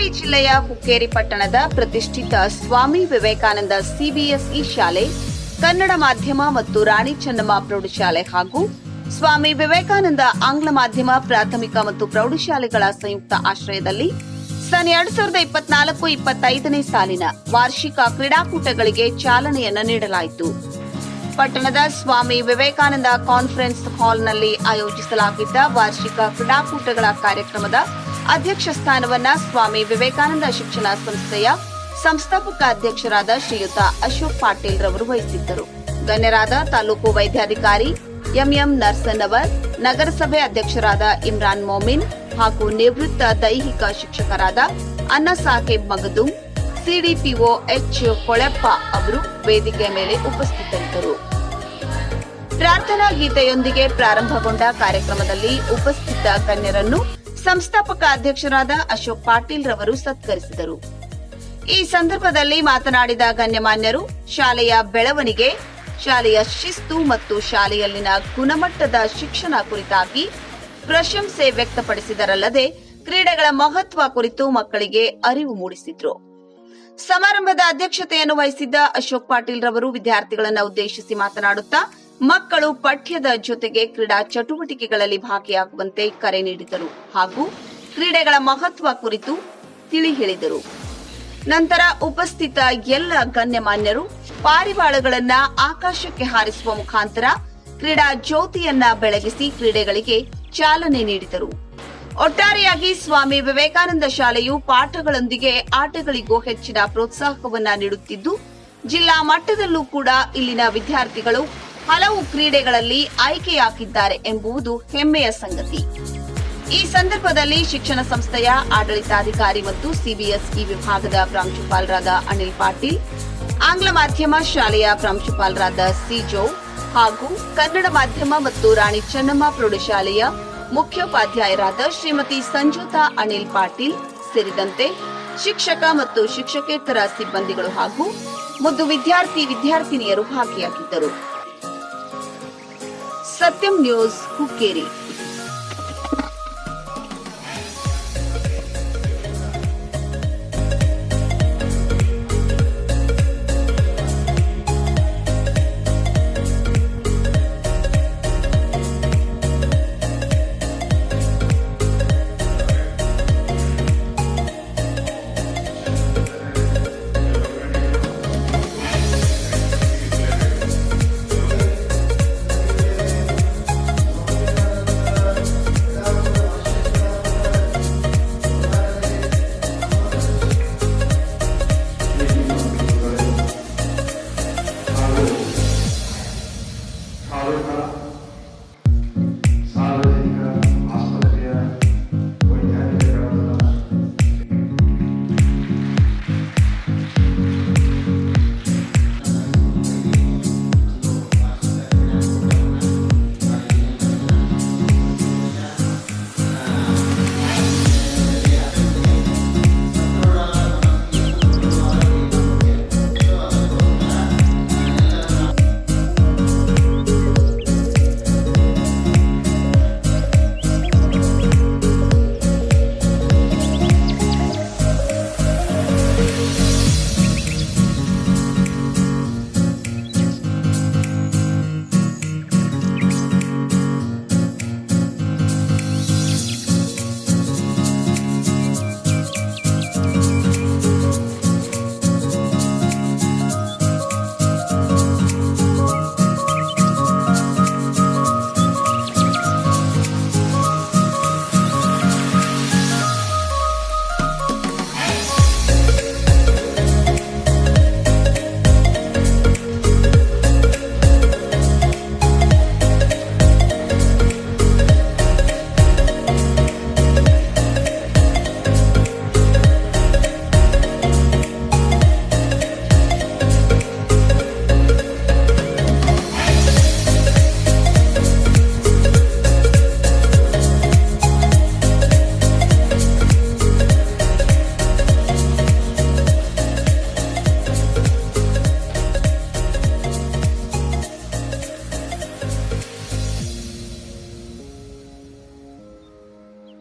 ಬೆಳಗಾವಿ ಜಿಲ್ಲೆಯ ಹುಕ್ಕೇರಿ ಪಟ್ಟಣದ ಪ್ರತಿಷ್ಠಿತ ಸ್ವಾಮಿ ವಿವೇಕಾನಂದ ಸಿಬಿಎಸ್ಇ ಶಾಲೆ, ಕನ್ನಡ ಮಾಧ್ಯಮ ಮತ್ತು ರಾಣಿ ಚೆನ್ನಮ್ಮ ಪ್ರೌಢಶಾಲೆ ಹಾಗೂ ಸ್ವಾಮಿ ವಿವೇಕಾನಂದ ಆಂಗ್ಲ ಮಾಧ್ಯಮ ಪ್ರಾಥಮಿಕ ಮತ್ತು ಪ್ರೌಢಶಾಲೆಗಳ ಸಂಯುಕ್ತ ಆಶ್ರಯದಲ್ಲಿ ಸನ್ 2024-25ನೇ ಸಾಲಿನ ವಾರ್ಷಿಕ ಕ್ರೀಡಾಕೂಟಗಳಿಗೆ ಚಾಲನೆಯನ್ನು ನೀಡಲಾಯಿತು. ಪಟ್ಟಣದ ಸ್ವಾಮಿ ವಿವೇಕಾನಂದ ಕಾನ್ಫರೆನ್ಸ್ ಹಾಲ್ನಲ್ಲಿ ಆಯೋಜಿಸಲಾಗಿದ್ದ ವಾರ್ಷಿಕ ಕ್ರೀಡಾಕೂಟಗಳ ಕಾರ್ಯಕ್ರಮದ ಅಧ್ಯಕ್ಷ ಸ್ಥಾನವನ್ನ ಸ್ವಾಮಿ ವಿವೇಕಾನಂದ ಶಿಕ್ಷಣ ಸಂಸ್ಥೆಯ ಸಂಸ್ಥಾಪಕ ಅಧ್ಯಕ್ಷರಾದ ಶ್ರೀಯುತ ಅಶೋಕ್ ಪಾಟೀಲ್ ರವರು ವಹಿಸಿದ್ದರು. ಗಣ್ಯರಾದ ತಾಲೂಕು ವೈದ್ಯಾಧಿಕಾರಿ ಎಂಎಂ ನರ್ಸನ್ನವರ್, ನಗರಸಭೆ ಅಧ್ಯಕ್ಷರಾದ ಇಮ್ರಾನ್ ಮೊಮಿನ್ ಹಾಗೂ ನಿವೃತ್ತ ದೈಹಿಕ ಶಿಕ್ಷಕರಾದ ಅನ್ನ ಸಾಹೇಬ್ ಮಗದುಂ, ಸಿಡಿಪಿಒ ಎಚ್ ಕೊಳೆಪ್ಪ ಅವರು ವೇದಿಕೆಯ ಮೇಲೆ ಉಪಸ್ಥಿತರಿದ್ದರು. ಪ್ರಾರ್ಥನಾ ಗೀತೆಯೊಂದಿಗೆ ಪ್ರಾರಂಭಗೊಂಡ ಕಾರ್ಯಕ್ರಮದಲ್ಲಿ ಉಪಸ್ಥಿತ ಗಣ್ಯರನ್ನು ಸಂಸ್ಥಾಪಕ ಅಧ್ಯಕ್ಷರಾದ ಅಶೋಕ್ ಪಾಟೀಲ್ ರವರು ಸತ್ಕರಿಸಿದರು. ಈ ಸಂದರ್ಭದಲ್ಲಿ ಮಾತನಾಡಿದ ಗಣ್ಯಮಾನ್ಯರು ಶಾಲೆಯ ಬೆಳವಣಿಗೆ, ಶಾಲೆಯ ಶಿಸ್ತು ಮತ್ತು ಶಾಲೆಯಲ್ಲಿನ ಗುಣಮಟ್ಟದ ಶಿಕ್ಷಣ ಕುರಿತಾಗಿ ಪ್ರಶಂಸೆ ವ್ಯಕ್ತಪಡಿಸಿದರಲ್ಲದೆ ಕ್ರೀಡೆಗಳ ಮಹತ್ವ ಕುರಿತು ಮಕ್ಕಳಿಗೆ ಅರಿವು ಮೂಡಿಸಿದ್ರು. ಸಮಾರಂಭದ ಅಧ್ಯಕ್ಷತೆಯನ್ನು ವಹಿಸಿದ್ದ ಅಶೋಕ್ ಪಾಟೀಲ್ ರವರು ವಿದ್ಯಾರ್ಥಿಗಳನ್ನು ಉದ್ದೇಶಿಸಿ ಮಾತನಾಡುತ್ತಾ ಮಕ್ಕಳು ಪಠ್ಯದ ಜೊತೆಗೆ ಕ್ರೀಡಾ ಚಟುವಟಿಕೆಗಳಲ್ಲಿ ಭಾಗಿಯಾಗುವಂತೆ ಕರೆ ನೀಡಿದರು ಹಾಗೂ ಕ್ರೀಡೆಗಳ ಮಹತ್ವ ಕುರಿತು ತಿಳಿ ಹೇಳಿದರು. ನಂತರ ಉಪಸ್ಥಿತ ಎಲ್ಲ ಗಣ್ಯಮಾನ್ಯರು ಪಾರಿವಾಳಗಳನ್ನ ಆಕಾಶಕ್ಕೆ ಹಾರಿಸುವ ಮುಖಾಂತರ ಕ್ರೀಡಾ ಜ್ಯೋತಿಯನ್ನ ಬೆಳಗಿಸಿ ಕ್ರೀಡೆಗಳಿಗೆ ಚಾಲನೆ ನೀಡಿದರು. ಒಟ್ಟಾರೆಯಾಗಿ ಸ್ವಾಮಿ ವಿವೇಕಾನಂದ ಶಾಲೆಯು ಪಾಠಗಳೊಂದಿಗೆ ಆಟಗಳಿಗೂ ಹೆಚ್ಚಿನ ಪ್ರೋತ್ಸಾಹವನ್ನ ನೀಡುತ್ತಿದ್ದು, ಜಿಲ್ಲಾ ಮಟ್ಟದಲ್ಲೂ ಕೂಡ ಇಲ್ಲಿನ ವಿದ್ಯಾರ್ಥಿಗಳು ಹಲವು ಕ್ರೀಡೆಗಳಲ್ಲಿ ಆಯ್ಕೆಯಾಗಿದ್ದಾರೆ ಎಂಬುದು ಹೆಮ್ಮೆಯ ಸಂಗತಿ. ಈ ಸಂದರ್ಭದಲ್ಲಿ ಶಿಕ್ಷಣ ಸಂಸ್ಥೆಯ ಆಡಳಿತಾಧಿಕಾರಿ ಮತ್ತು ಸಿಬಿಎಸ್ಇ ವಿಭಾಗದ ಪ್ರಾಂಶುಪಾಲರಾದ ಅನಿಲ್ ಪಾಟೀಲ್, ಆಂಗ್ಲ ಮಾಧ್ಯಮ ಶಾಲೆಯ ಪ್ರಾಂಶುಪಾಲರಾದ ಸಿಜೋ ಹಾಗೂ ಕನ್ನಡ ಮಾಧ್ಯಮ ಮತ್ತು ರಾಣಿ ಚೆನ್ನಮ್ಮ ಪ್ರೌಢಶಾಲೆಯ ಮುಖ್ಯೋಪಾಧ್ಯಾಯರಾದ ಶ್ರೀಮತಿ ಸಂಜೋತಾ ಅನಿಲ್ ಪಾಟೀಲ್ ಸೇರಿದಂತೆ ಶಿಕ್ಷಕ ಮತ್ತು ಶಿಕ್ಷಕೇತರ ಸಿಬ್ಬಂದಿಗಳು ಹಾಗೂ ಮುದ್ದು ವಿದ್ಯಾರ್ಥಿನಿಯರು ಭಾಗಿಯಾಗಿದ್ದರು. ಸತ್ಯಂ ನ್ಯೂಸ್ ಹುಕ್ಕೇರಿ.